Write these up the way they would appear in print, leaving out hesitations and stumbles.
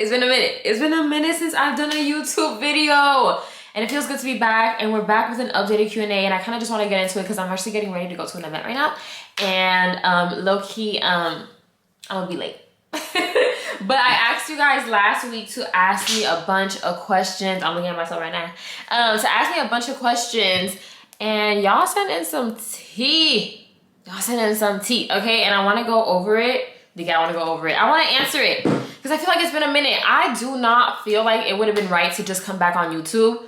It's been a minute. It's been a minute since I've done a YouTube video. And it feels good to be back. And we're back with an updated Q&A. And I kind of just want to get into it because I'm actually getting ready to go to an event right now. And low-key, I'm going to be late. But I asked you guys last week to ask me a bunch of questions. I'm looking at myself right now. To ask me a bunch of questions. And y'all sent in some tea. Okay? And I want to go over it. I want to go over it. I want to answer it. Because I feel like it's been a minute. I do not feel like it would have been right to just come back on YouTube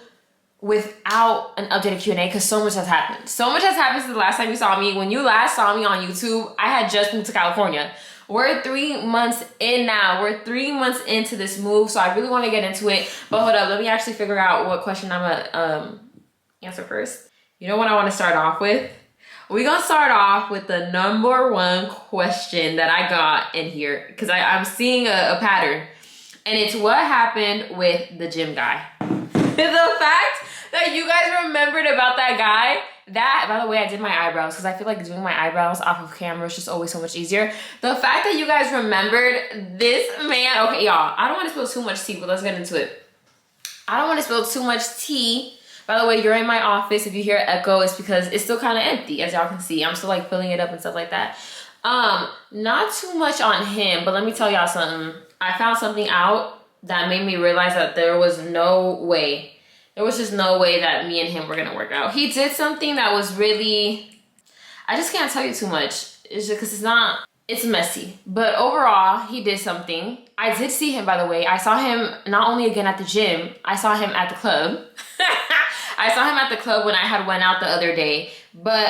without an updated Q&A because so much has happened. So much has happened since the last time you saw me. When you last saw me on YouTube, I had just moved to California. We're 3 months in now. We're 3 months into this move, so I really want to get into it. But hold up, let me actually figure out what question I'm gonna answer first. You know what I want to start off with? We're gonna start off with the #1 question that I got in here because I'm seeing a pattern, and it's what happened with the gym guy. The fact that you guys remembered about that guy. That, by the way, I did my eyebrows because I feel like doing my eyebrows off of camera is just always so much easier. The fact that you guys remembered this man. Okay, y'all, I don't want to spill too much tea, but let's get into it. I don't want to spill too much tea. By the way, you're in my office. If you hear echo, it's because it's still kind of empty, as y'all can see. I'm still like filling it up and stuff like that. Not too much on him, but let me tell y'all something. I found something out that made me realize that there was no way. There was just no way that me and him were gonna work out. He did something that was really, I just can't tell you too much. It's just because it's messy. But overall, he did something. I did see him, by the way. I saw him not only again at the gym, I saw him at the club. I saw him at the club when I had went out the other day. But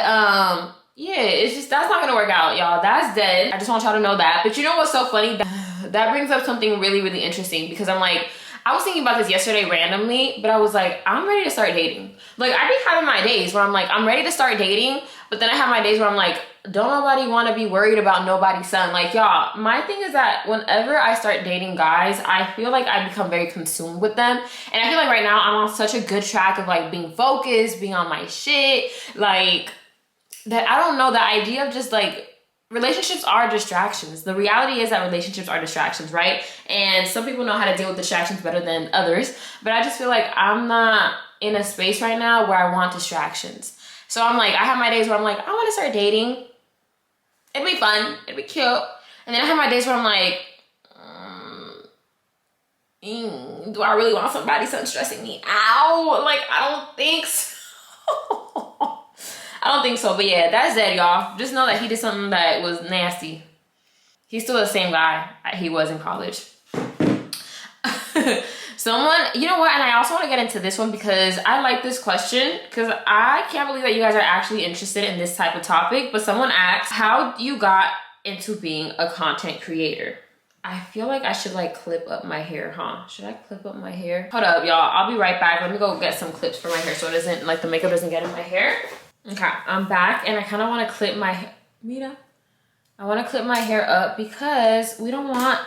yeah, it's just, that's not gonna work out, y'all. That's dead. I just want y'all to know that. But you know what's so funny? That brings up something really, really interesting because I'm like, I was thinking about this yesterday randomly, but I was like, I'm ready to start dating. Like, I be having my days where I'm like, I'm ready to start dating, but then I have my days where I'm like, don't nobody want to be worried about nobody's son. Like, y'all, my thing is that whenever I start dating guys, I feel like I become very consumed with them. And I feel like right now I'm on such a good track of like being focused, being on my shit. Like, that I don't know, the idea of just like, relationships are distractions. The reality is that relationships are distractions, right? And some people know how to deal with distractions better than others. But I just feel like I'm not in a space right now where I want distractions. So I'm like, I have my days where I'm like, I want to start dating. It'd be fun. It'd be cute. And then I have my days where I'm like, do I really want somebody stressing me out? Like, I don't think so. I don't think so, but yeah, that's dead, y'all. Just know that he did something that was nasty. He's still the same guy he was in college. Someone, you know what? And I also want to get into this one because I like this question because I can't believe that you guys are actually interested in this type of topic. But someone asked, how you got into being a content creator? I feel like I should like clip up my hair, huh? Should I clip up my hair? Hold up, y'all. I'll be right back. Let me go get some clips for my hair so it doesn't, like the makeup doesn't get in my hair. Okay, I'm back and I kind of want to clip my hair. Mira, I want to clip my hair up because we don't want,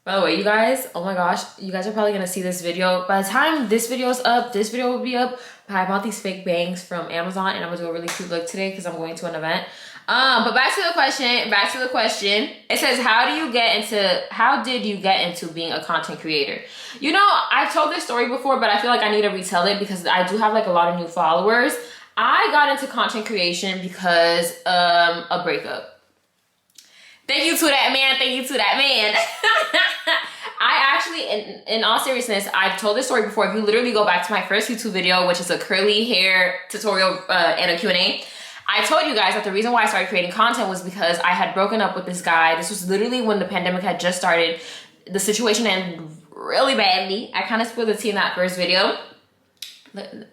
by the way, you guys, oh my gosh, you guys are probably going to see this video. By the time this video is up, this video will be up. I bought these fake bangs from Amazon and I'm going to do a really cute look today because I'm going to an event. But back to the question. It says, how did you get into being a content creator? You know, I've told this story before, but I feel like I need to retell it because I do have like a lot of new followers. I got into content creation because a breakup. Thank you to that man. I actually, in all seriousness, I've told this story before. If you literally go back to my first YouTube video, which is a curly hair tutorial and a Q&A, I told you guys that the reason why I started creating content was because I had broken up with this guy. This was literally when the pandemic had just started. The situation ended really badly. I kind of spilled the tea in that first video. And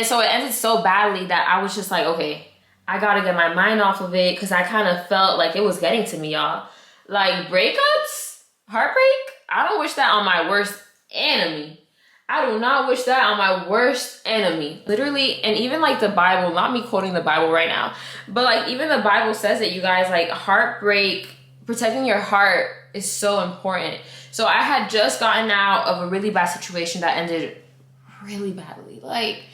so it ended so badly that I was just like, okay, I gotta get my mind off of it because I kind of felt like it was getting to me, y'all. Like breakups, heartbreak, I don't wish that on my worst enemy. I do not wish that on my worst enemy. Literally, and even like the Bible, not me quoting the Bible right now, but like even the Bible says it, you guys, like heartbreak, protecting your heart is so important. So I had just gotten out of a really bad situation that ended really badly. Like,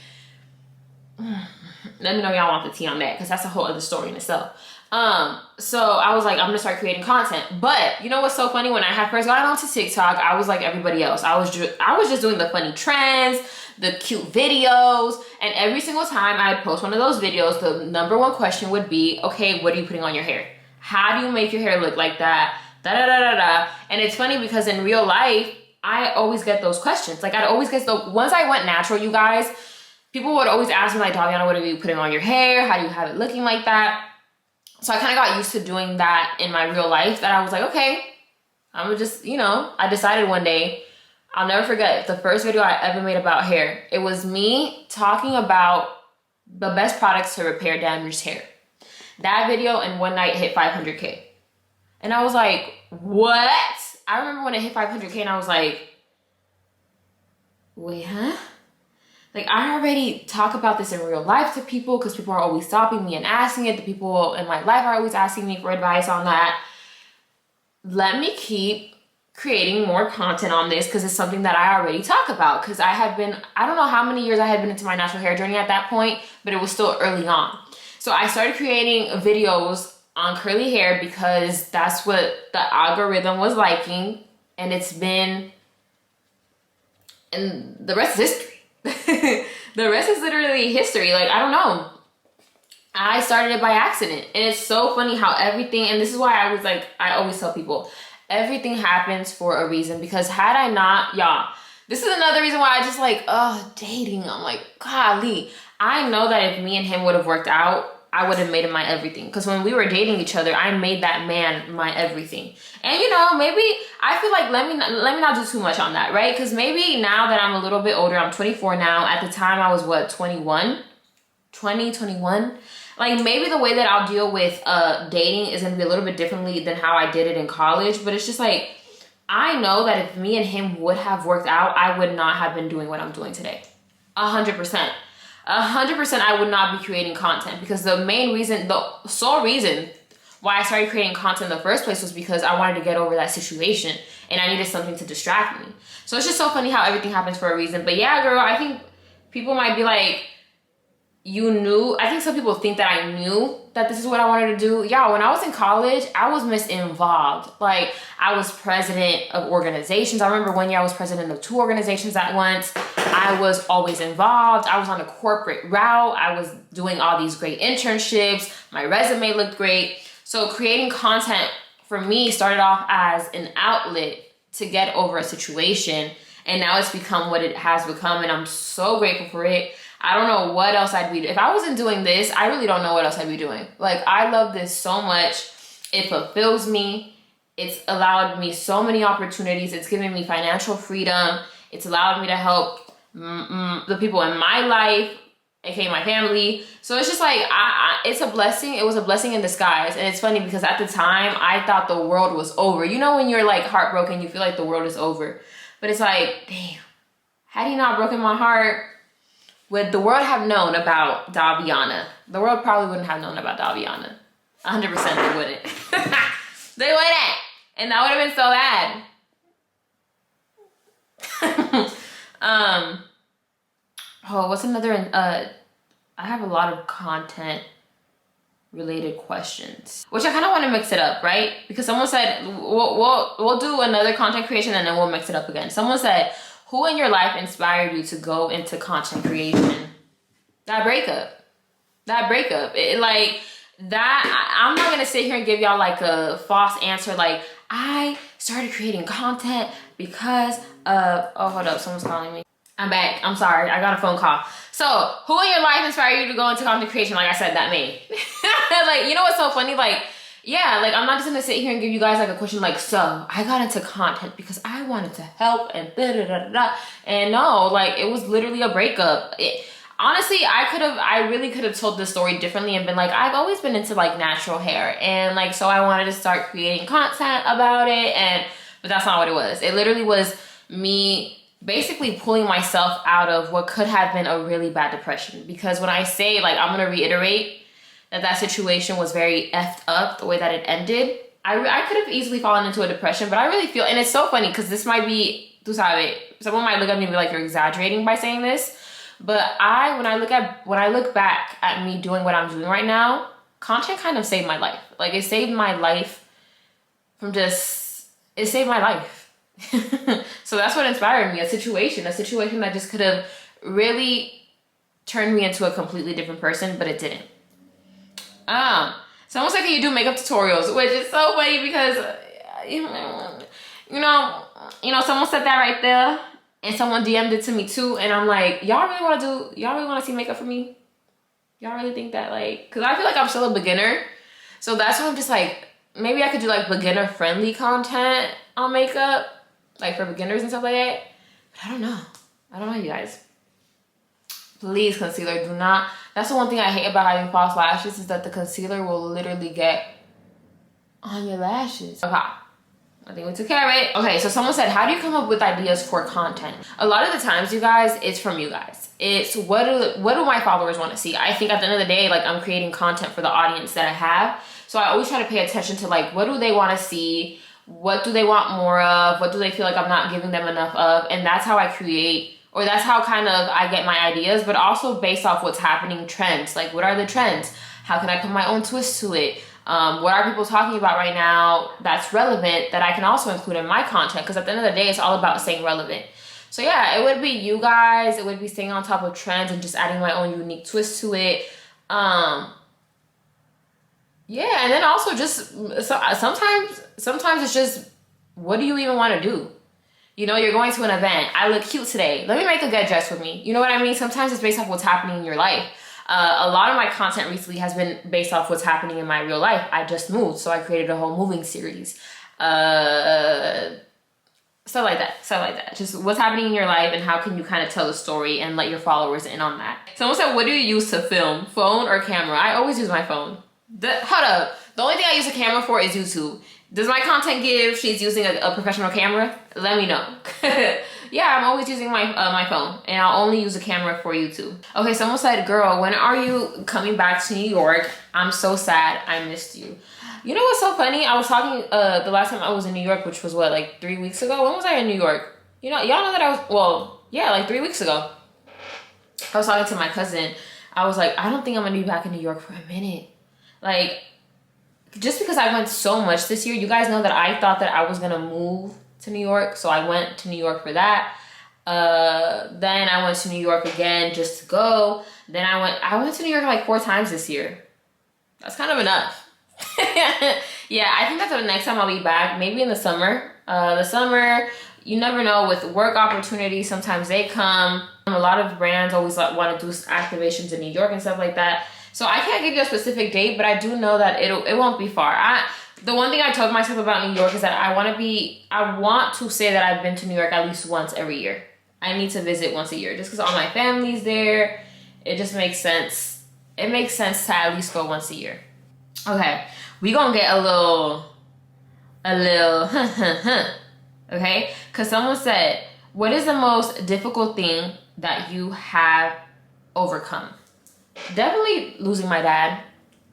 let me know y'all want the tea on that because that's a whole other story in itself. So I was like, I'm gonna start creating content. But you know what's so funny? When I had first gotten onto TikTok, I was like everybody else. I was just doing the funny trends, the cute videos, and every single time I'd post one of those videos, the number one question would be, okay, what are you putting on your hair? How do you make your hair look like that? Da da da da da. And it's funny because in real life, I always get those questions. Like I'd always get once I went natural, you guys, people would always ask me like, Daviana, what are you putting on your hair? How do you have it looking like that? So I kind of got used to doing that in my real life that I was like, okay, I'm gonna just, I decided one day, I'll never forget the first video I ever made about hair. It was me talking about the best products to repair damaged hair. That video in one night hit 500K. And I was like, what? I remember when it hit 500K and I was like, wait, huh? Like I already talk about this in real life to people because people are always stopping me and asking it. The people in my life are always asking me for advice on that. Let me keep creating more content on this because it's something that I already talk about, because I don't know how many years I had been into my natural hair journey at that point, but it was still early on. So I started creating videos on curly hair because that's what the algorithm was liking, and the rest is history. The rest is literally history. Like, I don't know. I started it by accident. And it's so funny how everything, and this is why I always tell people, everything happens for a reason. Because had I not, y'all, this is another reason why I just like, dating. I'm like, golly. I know that if me and him would have worked out, I would have made him my everything. Because when we were dating each other, I made that man my everything. And maybe I feel like let me not do too much on that, right? Because maybe now that I'm a little bit older, I'm 24 now. At the time I was 21. Like maybe the way that I'll deal with dating is gonna be a little bit differently than how I did it in college. But it's just like, I know that if me and him would have worked out, I would not have been doing what I'm doing today. 100%. 100% I would not be creating content, because the sole reason why I started creating content in the first place was because I wanted to get over that situation and I needed something to distract me. So it's just so funny how everything happens for a reason. But yeah, girl, I think people might be like, you knew? I think some people think that I knew that this is what I wanted to do. Yeah, when I was in college, I was misinvolved. Like, I was president of organizations. I remember one year I was president of 2 organizations at once. I was always involved. I was on a corporate route. I was doing all these great internships. My resume looked great. So creating content for me started off as an outlet to get over a situation. And now it's become what it has become. And I'm so grateful for it. I don't know what else I'd be doing. If I wasn't doing this, I really don't know what else I'd be doing. Like, I love this so much. It fulfills me. It's allowed me so many opportunities. It's given me financial freedom. It's allowed me to help the people in my life, aka my family. So it's just like, it's a blessing. It was a blessing in disguise. And it's funny because at the time, I thought the world was over. You know when you're like heartbroken, you feel like the world is over. But it's like, damn, had he not broken my heart, would the world have known about Daviana? The world probably wouldn't have known about Daviana. 100% they wouldn't. They wouldn't. And that would have been so bad. What's another? I have a lot of content related questions, which I kind of want to mix it up, right? Because someone said we'll do another content creation and then we'll mix it up again. Someone said, who in your life inspired you to go into content creation? That breakup. I'm not gonna sit here and give y'all like a false answer. Like, I started creating content because of, hold up, someone's calling me. I'm back. I'm sorry. I got a phone call. So, who in your life inspired you to go into content creation? Like I said, that me. Like, you know what's so funny? Like, yeah, like I'm not just gonna sit here and give you guys like a question like, so I got into content because I wanted to help and da-da-da-da-da. And no, like it was literally a breakup. Honestly, I really could have told the story differently and been like, I've always been into like natural hair. And like, so I wanted to start creating content about it. But that's not what it was. It literally was me basically pulling myself out of what could have been a really bad depression. Because when I say, like, I'm gonna reiterate that situation was very effed up, the way that it ended, I could have easily fallen into a depression. But I really feel, and it's so funny because this might be, tú sabes, someone might look at me and be like, you're exaggerating by saying this. But when I look back at me doing what I'm doing right now, content kind of saved my life. Like, it saved my life from just, it saved my life. So that's what inspired me, a situation that just could have really turned me into a completely different person, but it didn't. Someone said, can you do makeup tutorials? Which is so funny because, you know, someone said that right there, and someone DM'd it to me too, and I'm like, y'all really want to see makeup for me? Y'all really think that, like, because I feel like I'm still a beginner, so that's why I'm just like, maybe I could do like beginner friendly content on makeup, like for beginners and stuff like that. But I don't know, you guys. Please, concealer, do not. That's the one thing I hate about having false lashes, is that the concealer will literally get on your lashes. Okay, I think we took care of it. Okay, so someone said, how do you come up with ideas for content? A lot of the times, you guys, it's from you guys. It's what do my followers want to see? I think at the end of the day, like, I'm creating content for the audience that I have. So I always try to pay attention to, like, what do they want to see? What do they want more of? What do they feel like I'm not giving them enough of? And that's how I create, or that's how kind of I get my ideas, but also based off what's happening, trends. Like, what are the trends? How can I put my own twist to it? What are people talking about right now that's relevant that I can also include in my content? Because at the end of the day, it's all about staying relevant. So yeah, it would be you guys. It would be staying on top of trends and just adding my own unique twist to it. Yeah, and then also just sometimes it's just, what do you even want to do? You know, you're going to an event. I look cute today. Let me make a good dress with me. You know what I mean? Sometimes it's based off what's happening in your life. A lot of my content recently has been based off what's happening in my real life. I just moved, so I created a whole moving series. Stuff like that. Just what's happening in your life and how can you kind of tell the story and let your followers in on that. Someone said, what do you use to film? Phone or camera? I always use my phone. Hold up. The only thing I use a camera for is YouTube. Does my content give she's using a professional camera? Let me know. Yeah, I'm always using my my phone, and I'll only use a camera for YouTube. Okay, someone said, girl, when are you coming back to New York? I'm so sad. I missed you. You know what's so funny? I was talking the last time I was in New York, which was what, like 3 weeks ago? When was I in New York? You know, y'all know that I was, well, yeah, like 3 weeks ago. I was talking to my cousin. I was like, I don't think I'm gonna be back in New York for a minute. Like, just because I went so much this year, you guys know that I thought that I was gonna move to New York, so I went to New York for that. Then I went to New York again just to go. Then I went to New York like 4 times this year. That's kind of enough. Yeah, I think that's the next time I'll be back, maybe in the summer. The summer, you never know, with work opportunities, sometimes they come. A lot of brands always want to do activations in New York and stuff like that. So I can't give you a specific date, but I do know that it won't be far. The one thing I told myself about New York is that I want to say that I've been to New York at least once every year. I need to visit once a year just because all my family's there. It just makes sense. It makes sense to at least go once a year. Okay, we gonna get a little, okay? Because someone said, what is the most difficult thing that you have overcome? Definitely losing my dad.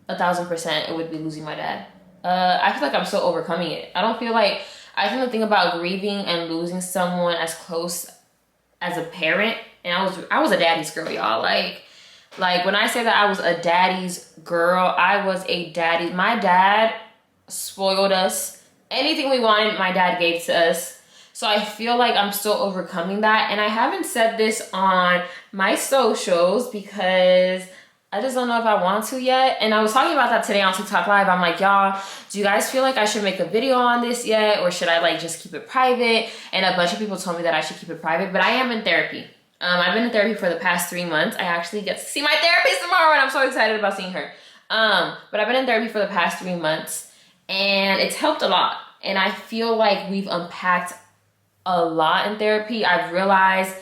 1000% it would be losing my dad. I feel like I'm still overcoming it. I think the thing about grieving and losing someone as close as a parent, and I was a daddy's girl, y'all. Like when I say that I was a daddy's girl, I was a daddy. My dad spoiled us. Anything we wanted, my dad gave to us. So I feel like I'm still overcoming that. And I haven't said this on my socials because I just don't know if I want to yet. And I was talking about that today on TikTok Live. I'm like, y'all, do you guys feel like I should make a video on this yet? Or should I like just keep it private? And a bunch of people told me that I should keep it private, but I am in therapy. I've been in therapy for the past 3 months. I actually get to see my therapist tomorrow and I'm so excited about seeing her. But I've been in therapy for the past 3 months and it's helped a lot. And I feel like we've unpacked a lot in therapy. I've realized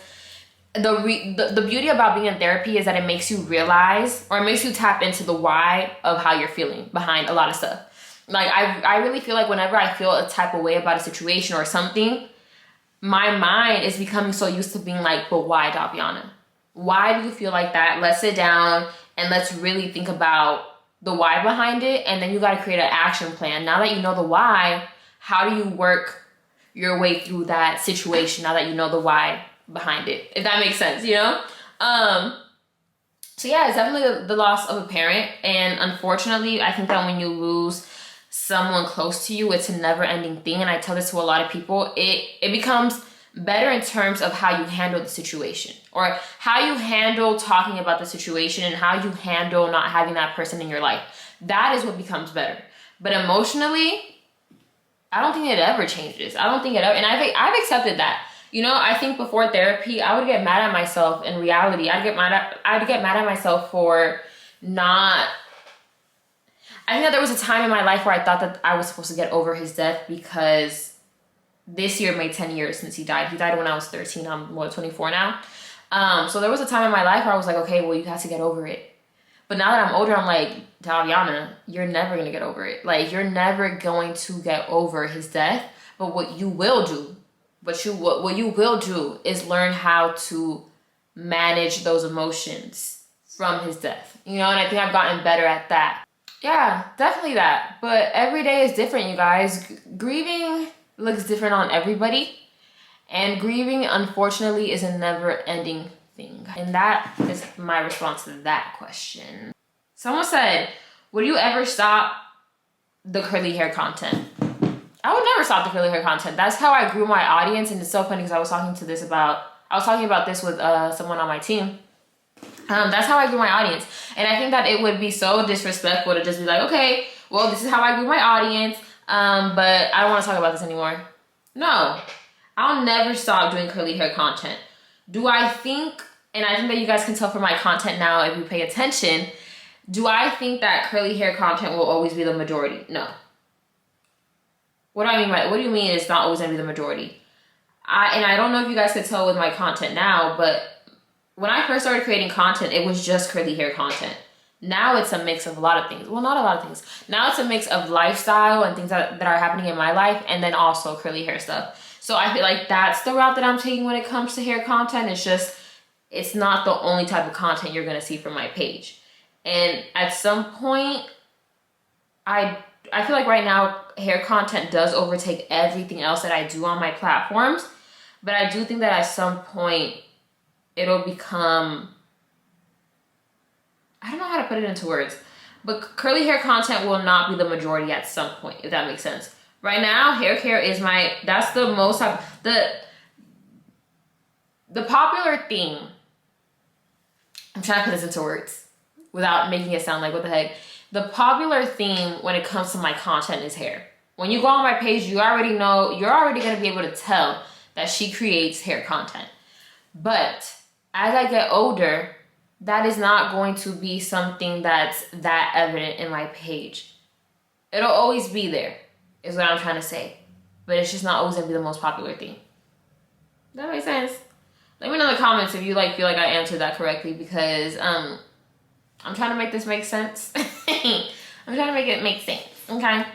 the beauty about being in therapy is that it makes you realize, or it makes you tap into the why of how you're feeling behind a lot of stuff. Like I really feel like whenever I feel a type of way about a situation or something, my mind is becoming so used to being like, but why, Daviana? Why do you feel like that? Let's sit down and let's really think about the why behind it. And then you got to create an action plan. Now that you know the why, how do you work your way through that situation now that you know the why behind it? If that makes sense, you know? So yeah, it's definitely the loss of a parent. And unfortunately, I think that when you lose someone close to you, it's a never ending thing. And I tell this to a lot of people, it becomes better in terms of how you handle the situation, or how you handle talking about the situation, and how you handle not having that person in your life. That is what becomes better. But emotionally, I don't think it ever changes. I don't think it ever, and I've accepted that. You know, I think before therapy, I would get mad at myself in reality. I'd get mad at myself for not. I think that there was a time in my life where I thought that I was supposed to get over his death, because this year made 10 years since he died. He died when I was 13. I'm 24 now. So there was a time in my life where I was like, okay, well, you have to get over it. But now that I'm older, I'm like, Daviana, you're never going to get over it. Like, you're never going to get over his death. But what you will do, what you will do is learn how to manage those emotions from his death. You know, and I think I've gotten better at that. Yeah, definitely that. But every day is different, you guys. Grieving looks different on everybody. And grieving, unfortunately, is a never-ending thing. And that is my response to that question. Someone said, would you ever stop the curly hair content? I would never stop the curly hair content. That's how I grew my audience. And it's so funny because I was talking about this with someone on my team. That's how I grew my audience. And I think that it would be so disrespectful to just be like, okay, well, this is how I grew my audience, but I don't want to talk about this anymore. No, I'll never stop doing curly hair content. Do I think, and I think that you guys can tell from my content now if you pay attention, do I think that curly hair content will always be the majority? No. What do you mean it's not always going to be the majority? I don't know if you guys could tell with my content now, but when I first started creating content, it was just curly hair content. Now it's a mix of a lot of things. Well, not a lot of things. Now it's a mix of lifestyle and things that are happening in my life, and then also curly hair stuff. So I feel like that's the route that I'm taking when it comes to hair content. It's not the only type of content you're going to see from my page. And at some point, I feel like right now, hair content does overtake everything else that I do on my platforms. But I do think that at some point, it'll become, I don't know how to put it into words, but curly hair content will not be the majority at some point, if that makes sense. Right now, hair care is that's the most, the popular thing. I'm trying to put this into words without making it sound like, what the heck? The popular theme when it comes to my content is hair. When you go on my page, you already know, you're already going to be able to tell that she creates hair content. But as I get older, that is not going to be something that's that evident in my page. It'll always be there, is what I'm trying to say. But it's just not always going to be the most popular thing. Does that make sense? Let me know in the comments if you feel like I answered that correctly, because I'm trying to make this make sense. I'm trying to make it make sense, okay?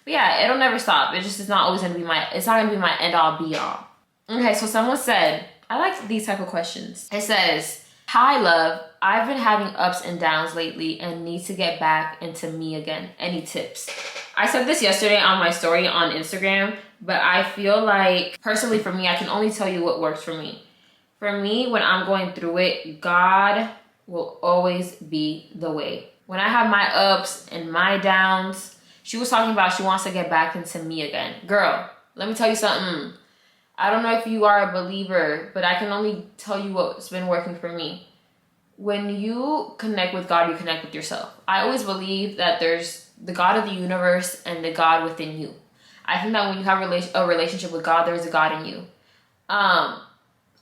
But yeah, it'll never stop. It just is not always going to be it's not going to be my end all be all. Okay, so someone said, I like these type of questions. It says, hi, love. I've been having ups and downs lately and need to get back into me again. Any tips? I said this yesterday on my story on Instagram, but I feel like, personally for me, I can only tell you what works for me. For me, when I'm going through it, God will always be the way. When I have my ups and my downs, she was talking about she wants to get back into me again. Girl, let me tell you something. I don't know if you are a believer, but I can only tell you what's been working for me. When you connect with God, you connect with yourself. I always believe that there's the God of the universe and the God within you. I think that when you have a relationship with God, there's a God in you.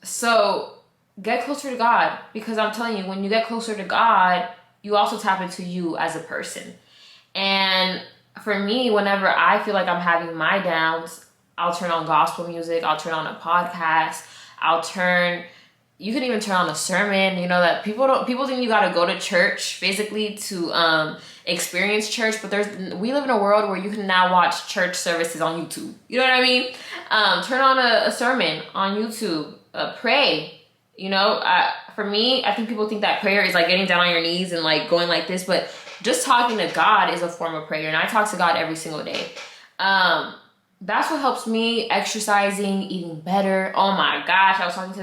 So get closer to God, because I'm telling you, when you get closer to God, you also tap into you as a person. And for me, whenever I feel like I'm having my downs, I'll turn on gospel music, I'll turn on a podcast, you can even turn on a sermon. You know that people think you gotta go to church physically to experience church, but we live in a world where you can now watch church services on YouTube. You know what I mean? Turn on a sermon on YouTube, pray. You know, for me, I think people think that prayer is like getting down on your knees and like going like this, but just talking to God is a form of prayer, and I talk to God every single day. That's what helps me. Exercising, eating better. Oh my gosh, I was talking to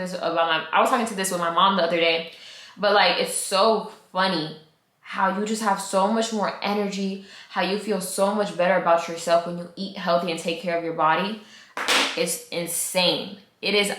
this with my mom the other day, but like, it's so funny how you just have so much more energy, how you feel so much better about yourself when you eat healthy and take care of your body. It's insane. It is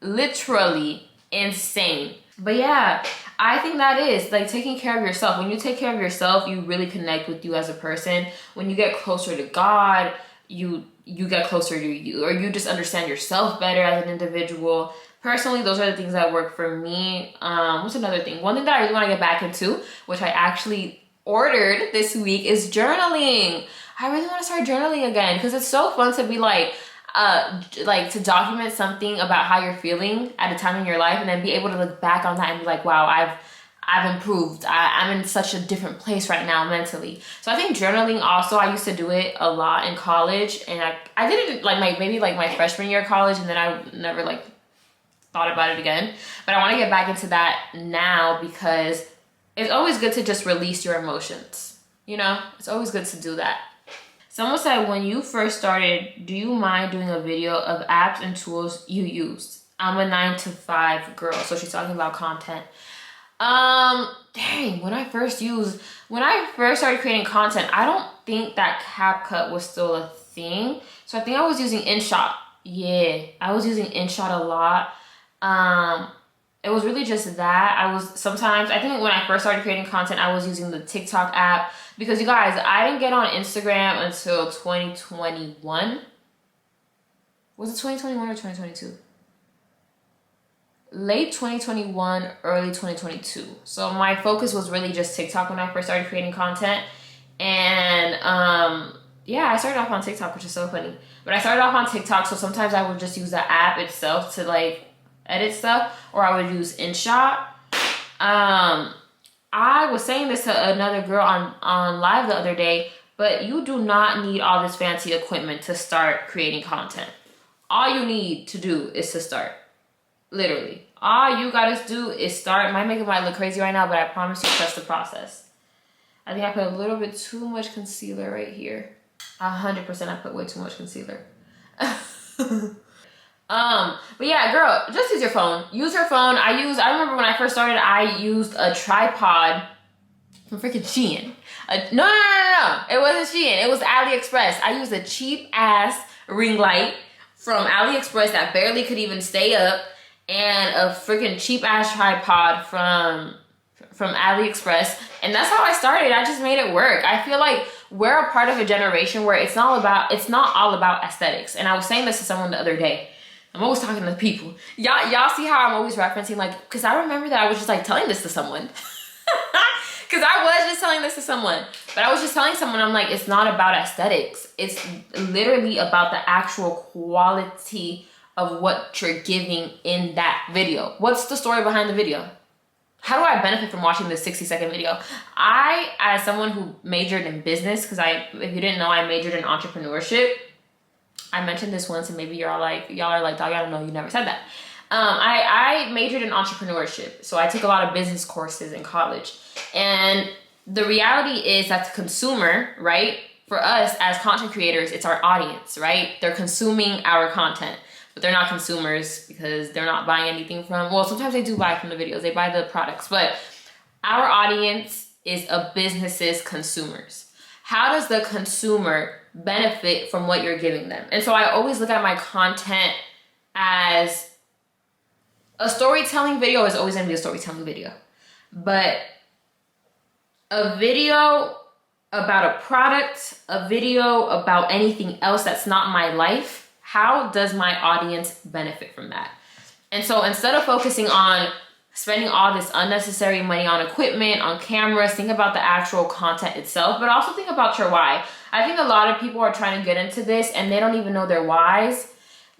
literally insane. But yeah, I think that is like taking care of yourself. When you take care of yourself, you really connect with you as a person. When you get closer to God, you get closer to you, or you just understand yourself better as an individual. Personally, those are the things that work for me. What's another thing? One thing that I really want to get back into, which I actually ordered this week, is journaling. I really want to start journaling again because it's so fun to be like to document something about how you're feeling at a time in your life, and then be able to look back on that and be like, wow, I've improved. I'm in such a different place right now mentally. So I think journaling also, I used to do it a lot in college, and I did it like maybe my freshman year of college, and then I never like thought about it again. But I want to get back into that now because it's always good to just release your emotions. You know, it's always good to do that. Someone said, when you first started, do you mind doing a video of apps and tools you used? I'm a 9-to-5 girl. So she's talking about content. Dang, when I first started creating content, I don't think that CapCut was still a thing. So I think I was using InShot. Yeah, I was using InShot a lot. It was really just that. I think when I first started creating content, I was using the TikTok app because you guys, I didn't get on Instagram until 2021. Was it 2021 or 2022? Late 2021, early 2022. So my focus was really just TikTok when I first started creating content. And yeah, I started off on TikTok, which is so funny. But I started off on TikTok, so sometimes I would just use the app itself to like edit stuff, or I would use InShot. I was saying this to another girl on live the other day, but you do not need all this fancy equipment to start creating content. All you need to do is to start. Literally. All you gotta do is start. My makeup might look crazy right now, but I promise you, trust the process. I think I put a little bit too much concealer right here. 100% I put way too much concealer. But yeah, girl, just use your phone. Use your phone. I remember when I first started, I used a tripod from freaking Shein. No. It wasn't Shein. It was AliExpress. I used a cheap ass ring light from AliExpress that barely could even stay up, and a freaking cheap ass tripod from AliExpress. And that's how I started. I just made it work. I feel like we're a part of a generation where it's not all about aesthetics. And I was saying this to someone the other day. I'm always talking to people. Y'all see how I'm always referencing, like, because I remember that I was just like telling this to someone. Because I was just telling this to someone. But I was just telling someone, I'm like, it's not about aesthetics. It's literally about the actual quality of what you're giving in that video. What's the story behind the video? How do I benefit from watching this 60-second video? I, as someone who majored in business, because if you didn't know, I majored in entrepreneurship. I mentioned this once, and maybe y'all are like, dog, I don't know, you never said that. I majored in entrepreneurship, so I took a lot of business courses in college. And the reality is that the consumer, right, for us as content creators, it's our audience, right? They're consuming our content, but they're not consumers because they're not buying anything from, well, sometimes they do buy from the videos, they buy the products, but our audience is a business's consumers. How does the consumer benefit from what you're giving them? And so I always look at my content as a storytelling video is always going to be a storytelling video. But a video about a product, a video about anything else that's not my life, how does my audience benefit from that? And so instead of focusing on spending all this unnecessary money on equipment, on cameras, think about the actual content itself, but also think about your why. I think a lot of people are trying to get into this and they don't even know their whys.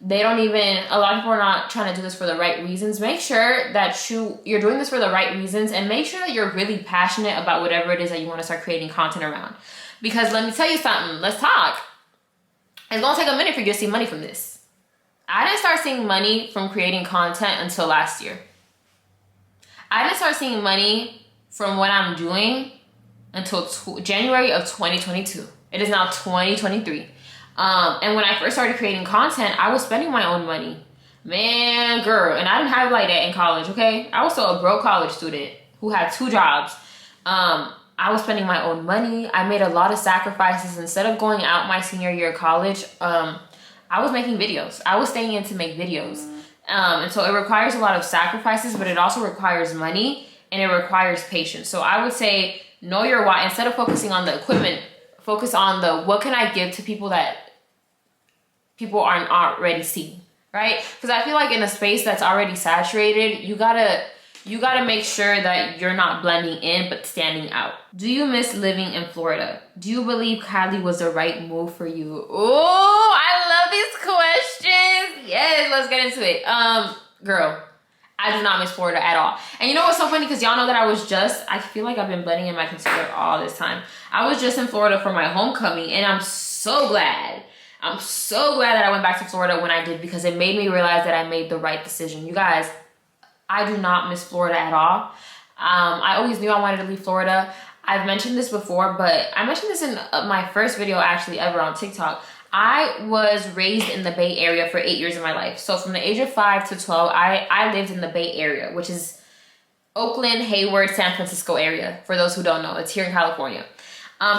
A lot of people are not trying to do this for the right reasons. Make sure that you're doing this for the right reasons, and make sure that you're really passionate about whatever it is that you want to start creating content around. Because let me tell you something, let's talk. It's gonna take a minute for you to see money from this. I didn't start seeing money from creating content until last year. I didn't start seeing money from what I'm doing until January of 2022. It is now 2023. And when I first started creating content, I was spending my own money. Man, girl, and I didn't have it like that in college, okay? I was still a broke college student who had 2 jobs. I was spending my own money. I made a lot of sacrifices. Instead of going out my senior year of college, I was making videos. I was staying in to make videos. And so it requires a lot of sacrifices, but it also requires money and it requires patience. So I would say know your why. Instead of focusing on the equipment, focus on the what can I give to people that people aren't already seeing, right? Because I feel like in a space that's already saturated, you gotta make sure that you're not blending in but standing out. Do you miss living in Florida? Do you believe Cali was the right move for you? Oh, I love these questions. Yes, let's get into it. Girl, I do not miss Florida at all. And you know what's so funny? Because y'all know that I feel like I've been blending in my concealer all this time. I was just in Florida for my homecoming, and I'm so glad. I'm so glad that I went back to Florida when I did, because it made me realize that I made the right decision. You guys, I do not miss Florida at all. I always knew I wanted to leave Florida. I've mentioned this before, but I mentioned this in my first video actually ever on TikTok. I was raised in the Bay Area for 8 years of my life. So from the age of 5 to 12, I lived in the Bay Area, which is Oakland, Hayward, San Francisco area. For those who don't know, it's here in California.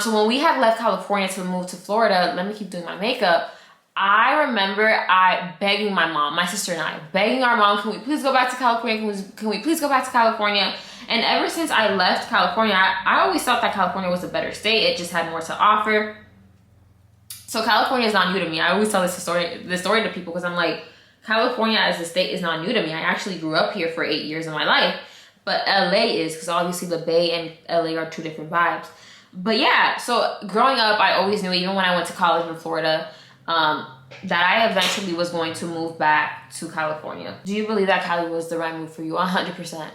So when we had left California to move to Florida, let me keep doing my makeup. I remember begging my mom, my sister and I, begging our mom, can we please go back to California? Can we please go back to California? And ever since I left California, I always thought that California was a better state. It just had more to offer. So California is not new to me. I always tell this story to people because I'm like, California as a state is not new to me. I actually grew up here for 8 years of my life. But LA is, because obviously the Bay and LA are two different vibes. But yeah, so growing up, I always knew, even when I went to college in Florida, that I eventually was going to move back to California. Do you believe that Cali was the right move for you? 100%.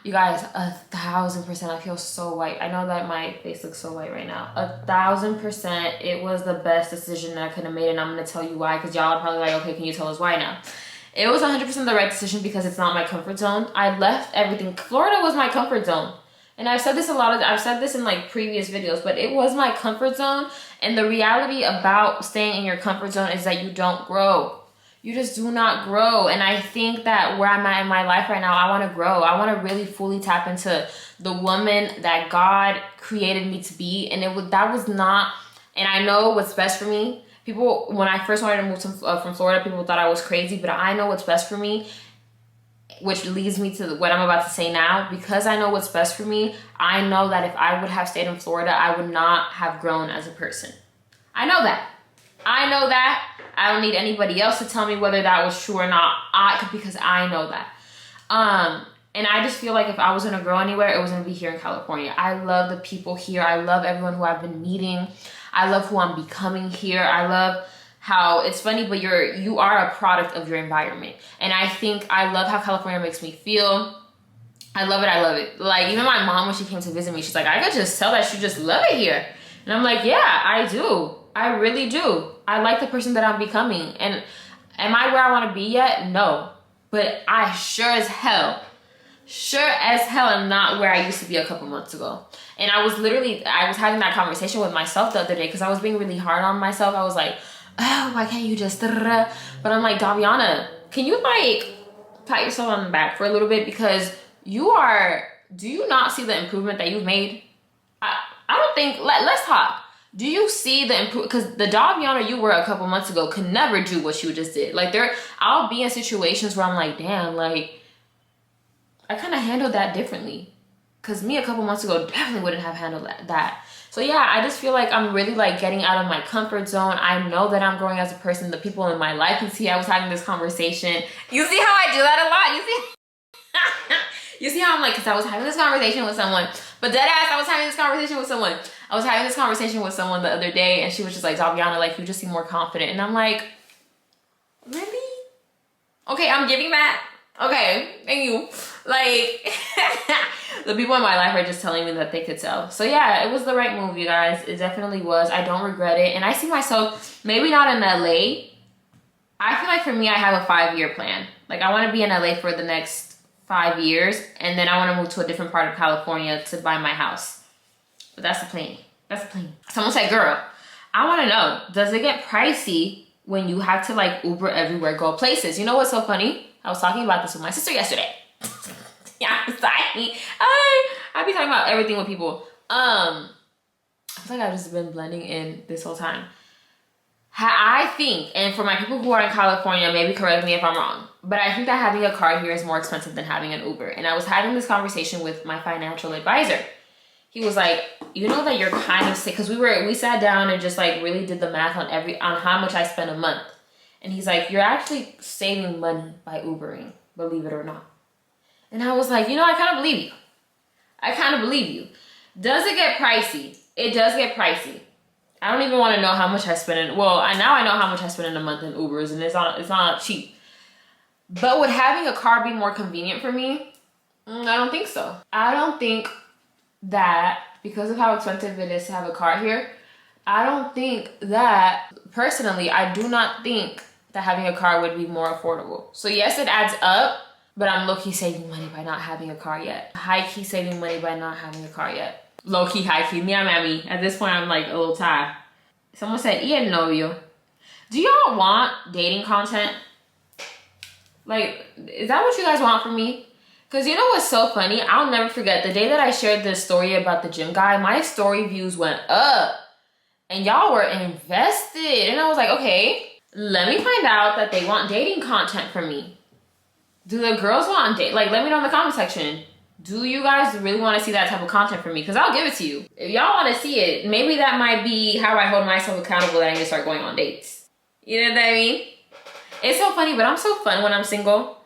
You guys, 1,000%. I feel so white. I know that my face looks so white right now. 1,000%. It was the best decision that I could have made, and I'm going to tell you why, because y'all are probably like, okay, can you tell us why now? It was 100% the right decision because it's not my comfort zone. I left everything. Florida was my comfort zone. And I've said this I've said this in like previous videos, but it was my comfort zone. And the reality about staying in your comfort zone is that you don't grow. You just do not grow. And I think that where I'm at in my life right now, I want to grow. I want to really fully tap into the woman that God created me to be. And that was not, and I know what's best for me. People, when I first wanted to move from Florida, people thought I was crazy, but I know what's best for me, which leads me to what I'm about to say now. Because I know what's best for me, I know that if I would have stayed in Florida, I would not have grown as a person. I know that. I know that. I don't need anybody else to tell me whether that was true or not, because I know that. And I just feel like if I was going to grow anywhere, it was going to be here in California. I love the people here. I love everyone who I've been meeting. I love who I'm becoming here. I love how it's funny, but you are a product of your environment. And I think I love how California makes me feel. I love it. I love it. Like, even my mom, when she came to visit me, she's like, I could just tell that you just love it here. And I'm like, yeah, I do. I really do. I like the person that I'm becoming. And am I where I want to be yet? No. But I sure as hell am not where I used to be a couple months ago. And I was having that conversation with myself the other day because I was being really hard on myself. I was like, oh, why can't you just... But I'm like, Daviana, can you like pat yourself on the back for a little bit? Because do you not see the improvement that you've made? I don't think, let's talk. Do you see the improvement? Because the Daviana you were a couple months ago could never do what you just did. Like, I'll be in situations where I'm like, damn, like, I kind of handled that differently. Because me a couple months ago definitely wouldn't have handled that. So yeah, I just feel like I'm really like getting out of my comfort zone. I know that I'm growing as a person. The people in my life can see I was having this conversation. You see how I do that a lot? You see? You see how I'm like, because I was having this conversation with someone. But deadass, I was having this conversation with someone. I was having this conversation with someone the other day, and she was just like, Daviana, like, you just seem more confident. And I'm like, really? Okay, I'm giving that. Okay, thank you. Like, the people in my life are just telling me that they could tell. So yeah, it was the right move, you guys. It definitely was. I don't regret it. And I see myself, maybe not in LA. I feel like for me, I have a 5-year plan. Like, I want to be in LA for the next 5 years, and then I want to move to a different part of California to buy my house. But that's the plan. That's the plan. Someone said, girl, I want to know, does it get pricey when you have to like Uber everywhere, go places? You know what's so funny? I was talking about this with my sister yesterday. Yeah, I'm sorry. I I be talking about everything with people. I feel like I've just been blending in this whole time. I think, and for my people who are in California, maybe correct me if I'm wrong, but I think that having a car here is more expensive than having an Uber. And I was having this conversation with my financial advisor. He was like, you know that you're kind of sick, because we sat down and just like really did the math on how much I spend a month. And he's like, you're actually saving money by Ubering, believe it or not. And I was like, you know, I kind of believe you. I kind of believe you. Does it get pricey? It does get pricey. I don't even want to know how much I spend in, well, now I know how much I spend in a month in Ubers, and it's not cheap. But would having a car be more convenient for me? I don't think so. I don't think that, because of how expensive it is to have a car here, I don't think that, personally, I do not think that having a car would be more affordable. So yes, it adds up, but I'm low-key saving money by not having a car yet. High-key saving money by not having a car yet. Low-key, high-key, mia mami. At this point, I'm like a little tired. Someone said, y el novio. Do y'all want dating content? Like, is that what you guys want from me? Because you know what's so funny? I'll never forget the day that I shared this story about the gym guy, my story views went up. And y'all were invested. And I was like, okay, let me find out that they want dating content from me. Do the girls want date? Like, let me know in the comment section. Do you guys really want to see that type of content from me? Because I'll give it to you. If y'all want to see it, maybe that might be how I hold myself accountable that I need to start going on dates. You know what I mean? It's so funny, but I'm so fun when I'm single.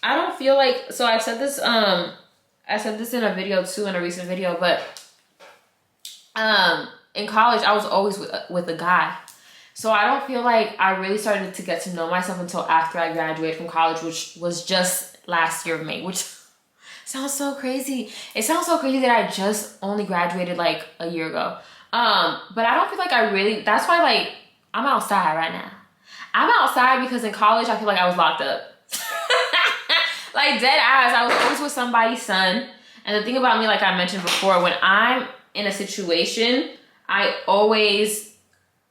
I don't feel like, so I said this in a video too, in a recent video, but in college I was always with a guy. So I don't feel like I really started to get to know myself until after I graduated from college, which was just last year of May, which sounds so crazy. It sounds so crazy that I just only graduated like a year ago. But I don't feel like I really, that's why like I'm outside right now. I'm outside because in college I feel like I was locked up. Like dead ass, I was always with somebody's son. And the thing about me, like I mentioned before, when I'm in a situation, I always,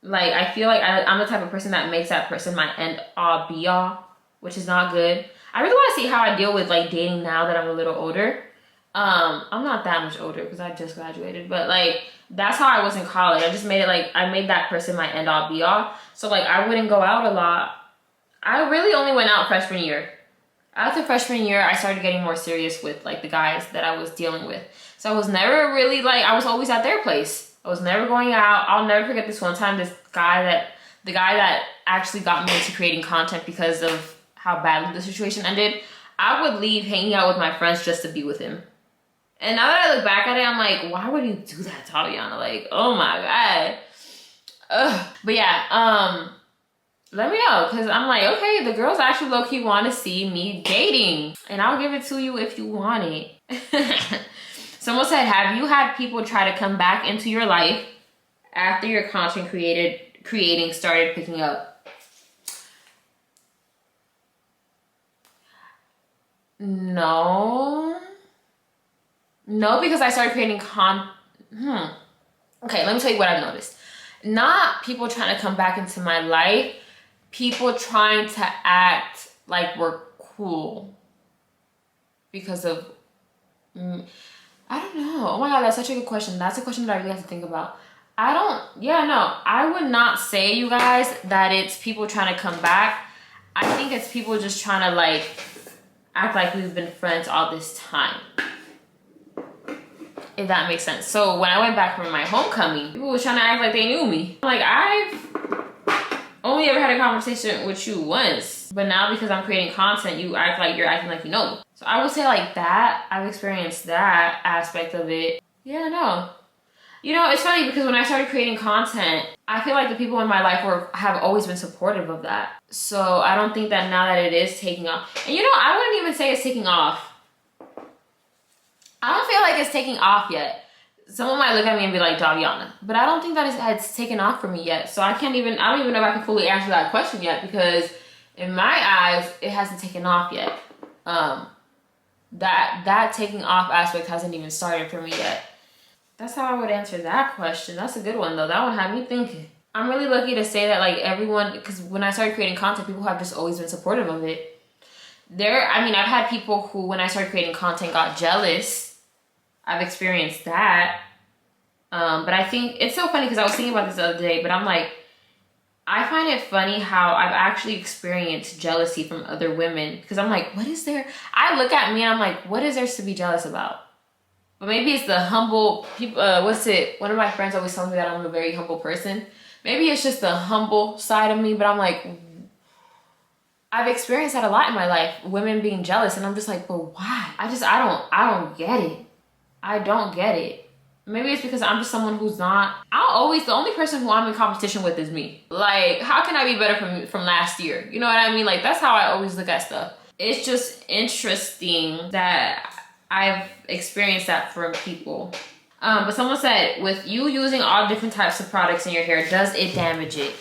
like, I feel like I'm the type of person that makes that person my end all be all, which is not good. I really want to see how I deal with like dating now that I'm a little older. I'm not that much older because I just graduated, but like that's how I was in college. I just made it like I made that person my end all be all. So like I wouldn't go out a lot. I really only went out freshman year. After freshman year, I started getting more serious with like the guys that I was dealing with. So I was never really like, I was always at their place. I was never going out. I'll never forget this one time, the guy that actually got me into creating content because of how badly the situation ended. I would leave hanging out with my friends just to be with him. And now that I look back at it, I'm like, why would you do that, Taliana? Like, oh my God. Ugh. But yeah, let me know, because I'm like, okay, the girls actually low-key want to see me dating. And I'll give it to you if you want it. Someone said, have you had people try to come back into your life after your content creating started picking up? No, because I started creating Okay, let me tell you what I've noticed. Not people trying to come back into my life, people trying to act like we're cool because of, I don't know. Oh my God, that's such a good question. That's a question that I really have to think about. I would not say, you guys, that it's people trying to come back. I think it's people just trying to like act like we've been friends all this time. If that makes sense. So when I went back from my homecoming, people were trying to act like they knew me. Like, I've only ever had a conversation with you once, but now because I'm creating content, you act like you're acting like you know me. So I would say like that, I've experienced that aspect of it. Yeah, no. You know, it's funny because when I started creating content, I feel like the people in my life have always been supportive of that. So I don't think that now that it is taking off, and you know, I wouldn't even say it's taking off. I don't feel like it's taking off yet. Someone might look at me and be like, Daviana, but I don't think that it's taken off for me yet. So I don't even know if I can fully answer that question yet, because in my eyes, it hasn't taken off yet. That taking off aspect hasn't even started for me yet. That's how I would answer that question. That's a good one though. That one had me thinking. I'm really lucky to say that like everyone, because when I started creating content, people have just always been supportive of it. I've had people who, when I started creating content, got jealous. I've experienced that. But I think it's so funny because I was thinking about this the other day, but I'm like, I find it funny how I've actually experienced jealousy from other women because I'm like, what is there? I look at me and I'm like, what is there to be jealous about? But maybe it's the humble people. One of my friends always tells me that I'm a very humble person. Maybe it's just the humble side of me, but I'm like, I've experienced that a lot in my life, women being jealous, and I'm just like, but why? I don't get it. I don't get it. Maybe it's because I'm just someone who's not, the only person who I'm in competition with is me. Like, how can I be better from last year? You know what I mean? Like, that's how I always look at stuff. It's just interesting that I've experienced that from people. But someone said, with you using all different types of products in your hair, does it damage it?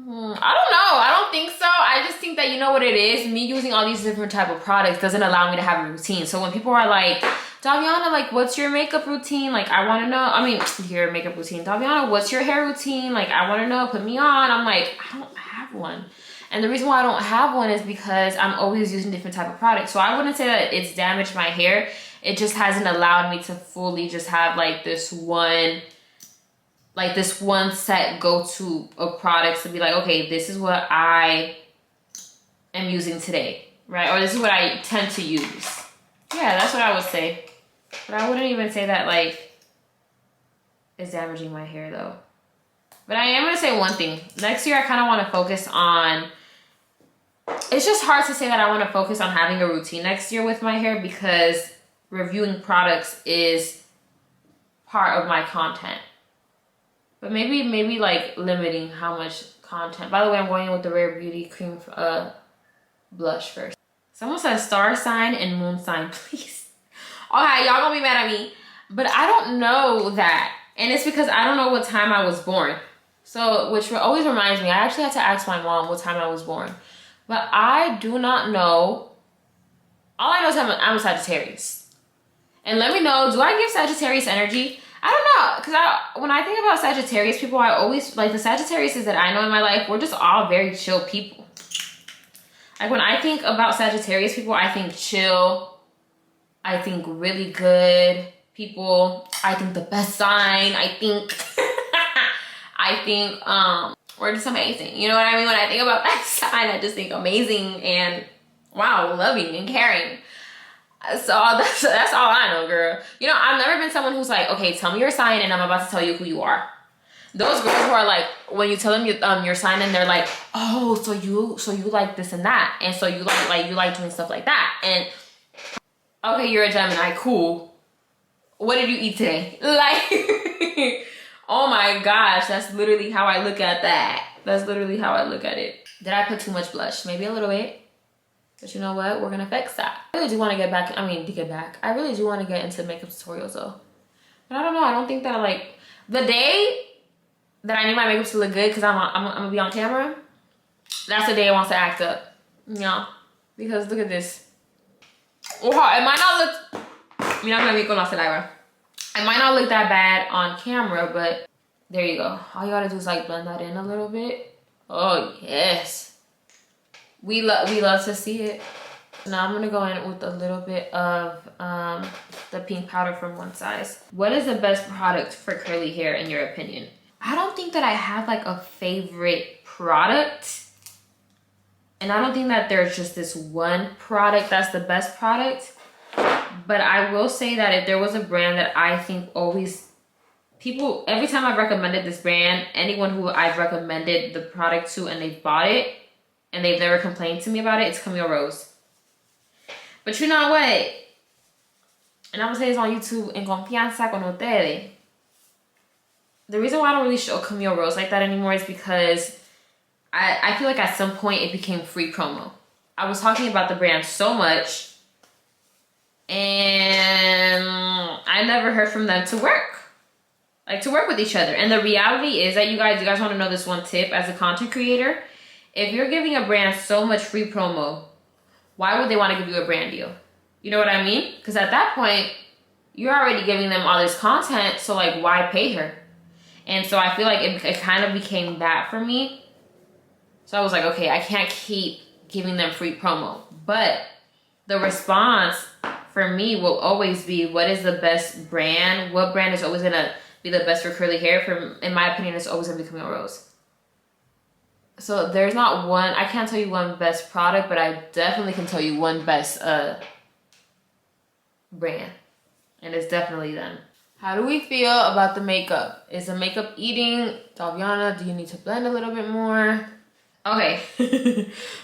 I don't know. I don't think so. I just think that, you know what it is? Me using all these different type of products doesn't allow me to have a routine. So when people are like, Daviana, like, what's your makeup routine? Like, I want to know. I mean, your makeup routine. Daviana, what's your hair routine? Like, I want to know. Put me on. I'm like, I don't have one. And the reason why I don't have one is because I'm always using different type of products. So I wouldn't say that it's damaged my hair. It just hasn't allowed me to fully just have like this one set go-to of products to be like, okay, this is what I am using today, right? Or this is what I tend to use. Yeah, that's what I would say. But I wouldn't even say that like it's damaging my hair though. But I am gonna say one thing. Next year I kind of want to focus on, it's just hard to say that I want to focus on having a routine next year with my hair because reviewing products is part of my content. But maybe like limiting how much content. By the way, I'm going in with the Rare Beauty Cream blush first. Someone says star sign and moon sign, please. Okay, y'all gonna be mad at me. But I don't know that. And it's because I don't know what time I was born. So, which always reminds me, I actually had to ask my mom what time I was born. But I do not know. All I know is I'm a Sagittarius. And let me know, do I give Sagittarius energy? I don't know, because when I think about Sagittarius people, I always, like the Sagittariuses that I know in my life, we're just all very chill people. Like when I think about Sagittarius people, I think chill, I think really good people, I think the best sign, I think, we're just amazing. You know what I mean? When I think about that sign, I just think amazing and wow, loving and caring. So that's all I know, girl. You know, I've never been someone who's like, okay, tell me your sign and I'm about to tell you who you are. Those girls who are like, when you tell them your sign and they're like, oh, so you like this and that, and so you like doing stuff like that, and okay, you're a Gemini, cool. What did you eat today? Like, oh my gosh, that's literally how I look at that. That's literally how I look at it. Did I put too much blush? Maybe a little bit. But you know what? We're gonna fix that. I really do want to get back. I really do want to get into makeup tutorials though. But I don't know. I don't think that like the day that I need my makeup to look good because I'm gonna be on camera. That's the day I want to act up. Yeah. Because look at this. Oh, it might not look. It might not look that bad on camera, but there you go. All you gotta do is like blend that in a little bit. Oh yes. We love to see it. Now I'm gonna go in with a little bit of the pink powder from One Size. What is the best product for curly hair in your opinion? I don't think that I have like a favorite product. And I don't think that there's just this one product that's the best product. But I will say that if there was a brand that I think always, every time I've recommended this brand, anyone who I've recommended the product to and they've bought it, and they've never complained to me about it, it's Camille Rose. But you know what? And I'm gonna say this on YouTube, en confianza con ustedes. The reason why I don't really show Camille Rose like that anymore is because I feel like at some point it became free promo. I was talking about the brand so much, and I never heard from them to work with each other. And the reality is that you guys want to know this one tip as a content creator. If you're giving a brand so much free promo, why would they want to give you a brand deal? You know what I mean? Because at that point, you're already giving them all this content, so like, why pay her? And so I feel like it kind of became that for me. So I was like, okay, I can't keep giving them free promo. But the response for me will always be, what is the best brand? What brand is always gonna be the best for curly hair? In my opinion, it's always gonna be Camille Rose. So there's not one, I can't tell you one best product, but I definitely can tell you one best brand. And it's definitely them. How do we feel about the makeup? Is the makeup eating? Daviana, do you need to blend a little bit more? Okay.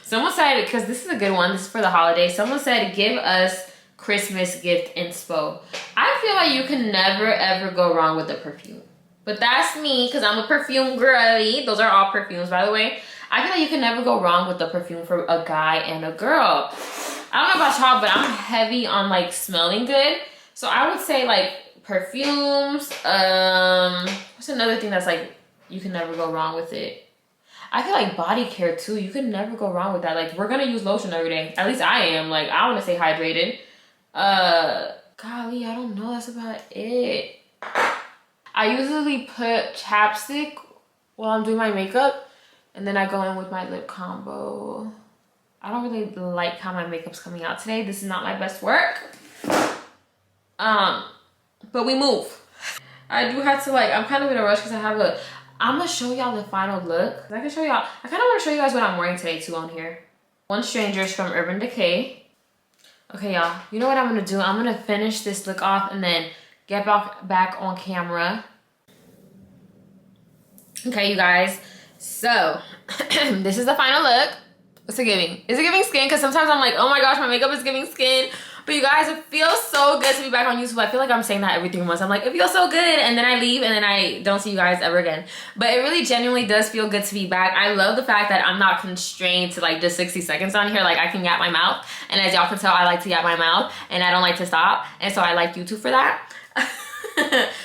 Someone said, because this is a good one, this is for the holidays. Someone said, give us Christmas gift inspo. I feel like you can never ever go wrong with a perfume. But that's me, because I'm a perfume girly. Those are all perfumes, by the way. I feel like you can never go wrong with the perfume for a guy and a girl. I don't know about y'all, but I'm heavy on like smelling good. So I would say like perfumes. What's another thing that's like, you can never go wrong with it? I feel like body care too. You can never go wrong with that. Like, we're gonna use lotion every day. At least I am. Like, I want to stay hydrated. Golly, I don't know. That's about it. I usually put chapstick while I'm doing my makeup, and then I go in with my lip combo. I don't really like how my makeup's coming out today. This is not my best work. But we move. I do have to like, I'm kind of in a rush because I'm gonna show y'all the final look. I can show y'all, I kind of want to show you guys what I'm wearing today too on here. One Strangers from Urban Decay. Okay, y'all, you know what I'm gonna do? I'm gonna finish this look off and then get back on camera. Okay, you guys, so this is the final look. What's it giving? Is it giving skin? Because sometimes I'm like, oh my gosh, my makeup is giving skin. But you guys, it feels so good to be back on YouTube. I feel like I'm saying that every 3 months. I'm like, it feels so good, and then I leave and then I don't see you guys ever again. But it really genuinely does feel good to be back. I love the fact that I'm not constrained to like just 60 seconds on here. Like, I can yap my mouth, and as y'all can tell, I like to yap my mouth and I don't like to stop, and so I like YouTube for that.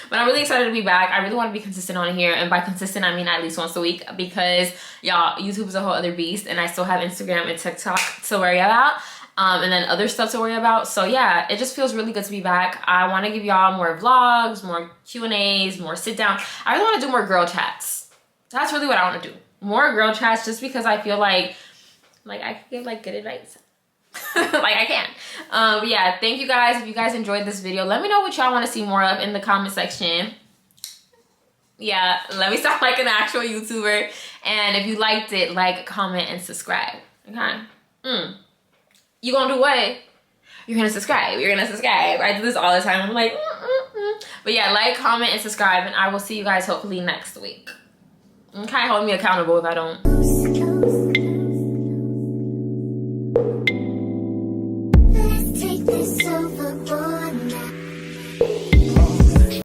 But I'm really excited to be back. I really want to be consistent on here, and by consistent I mean at least once a week, because y'all, YouTube is a whole other beast, and I still have Instagram and TikTok to worry about, and then other stuff to worry about. So yeah, it just feels really good to be back. I want to give y'all more vlogs, more Q&As, more sit down. I really want to do more girl chats. That's really what I want to do, more girl chats, just because I feel like I can give like good advice. Like I can. But yeah, thank you guys. If you guys enjoyed this video, let me know what y'all want to see more of in the comment section. Yeah, let me sound like an actual YouTuber. And if you liked it, like, comment, and subscribe. Okay? You gonna do what? You're gonna subscribe. You're gonna subscribe. I do this all the time. I'm like, But yeah, like, comment, and subscribe, and I will see you guys hopefully next week. Okay? Hold me accountable if I don't.